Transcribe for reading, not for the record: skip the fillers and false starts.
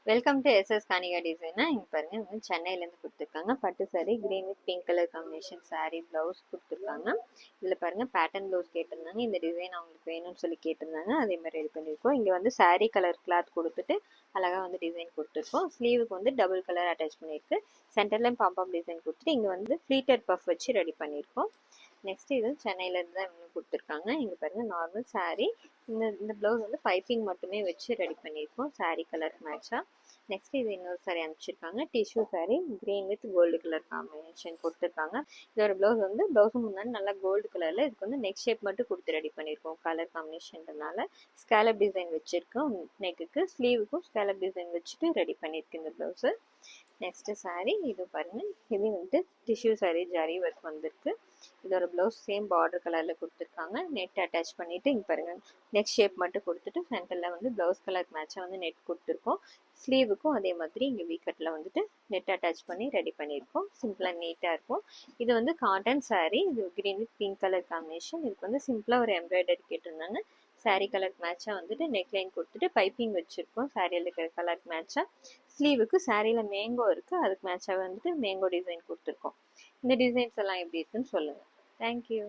Welcome to SS கானிகா டிசைனா. இங்கே பாருங்க, இவங்க சென்னையிலேருந்து கொடுத்துருக்காங்க. பட்டு sorry green with pink colour combination sorry blouse கொடுத்துருக்காங்க. இதில் பாருங்க பேட்டர்ன் ப்ளவுஸ் கேட்டிருந்தாங்க. இந்த டிசைன் அவங்களுக்கு வேணும்னு சொல்லி கேட்டிருந்தாங்க. அதே மாதிரி ரெடி பண்ணியிருக்கோம். இங்கே வந்து சாரி கலர் கிளாத் கொடுத்துட்டு அழகாக வந்து டிசைன் கொடுத்துருக்கோம். ஸ்லீவுக்கு வந்து டபுள் கலர் அட்டாச் பண்ணியிருக்கு. சென்டர்லேயும் பாம்பாம் டிசைன் கொடுத்துட்டு இங்கே வந்து ஃப்ளீட்டட் பஃப் வச்சு ரெடி பண்ணியிருக்கோம். நெக்ஸ்ட் இது சென்னையிலேருந்து தான் இவங்க கொடுத்துருக்காங்க. இங்கே பாருங்கள் நார்மல் சாரீ. இந்த ப்ளவுஸ் வந்து பைப்பிங் மட்டுமே வச்சு ரெடி பண்ணியிருக்கோம் சாரீ கலர் மேட்சாக. நெக்ஸ்ட் இது இன்னொரு சாரீ அனுப்பிச்சிருக்காங்க. Tissue sari green with gold colour combination கொடுத்துருக்காங்க. இதோட ப்ளவுஸ் வந்து ப்ளவுஸும் முன்னாடி நல்லா கோல்டு கலரில், இதுக்கு வந்து நெக் ஷேப் மட்டும் கொடுத்து ரெடி பண்ணியிருக்கோம். கலர் காம்பினேஷன்றனால ஸ்கேலப் டிசைன் வச்சுருக்கோம். நெக்குக்கு ஸ்லீவுக்கும் ஸ்கேலப் டிசைன் வச்சுட்டு ரெடி பண்ணியிருக்கு இந்த ப்ளவுஸு. நெக்ஸ்ட் சாரீ இது பாருங்க, இது வந்துட்டு டிஷ்யூ சாரீ ஜரி ஒர்க் வந்திருக்கு. இதோட ப்ளவுஸ் சேம் பார்டர் கலரில் கொடுத்துருக்காங்க. நெட் அட்டாச் பண்ணிவிட்டு இங்கே பாருங்கள் நெக் ஷேப் மட்டும் கொடுத்துட்டு சென்டரில் வந்து ப்ளவுஸ் கலர் மேட்சாக வந்து நெட் கொடுத்துருக்கோம். ஸ்லீவுக்கும் அதே மாதிரி இங்கே வீக்கட்டில் வந்துட்டு நெட் அட்டாச் பண்ணி ரெடி பண்ணியிருக்கோம். சிம்பிளாக நீட்டாக இருக்கும். இது வந்து காட்டன் சாரீ. இது green with pink colour combination. இதுக்கு வந்து சிம்பிளாக ஒரு எம்ப்ராய்டரி கேட்டிருந்தாங்க. சாரீ கலர் மேட்சாக வந்துட்டு நெக்லைன் கொடுத்துட்டு பைப்பிங் வச்சுருக்கோம் சாரியில் இருக்கிற கலர் மேட்சாக. ஸ்லீவுக்கு சாரியில் மேங்கோ இருக்குது, அதுக்கு மேட்சாக வந்துட்டு மேங்கோ டிசைன் கொடுத்துருக்கோம். இந்த டிசைன்ஸ் எல்லாம் எப்படி இருக்குன்னு சொல்லுங்கள். தேங்க்யூ.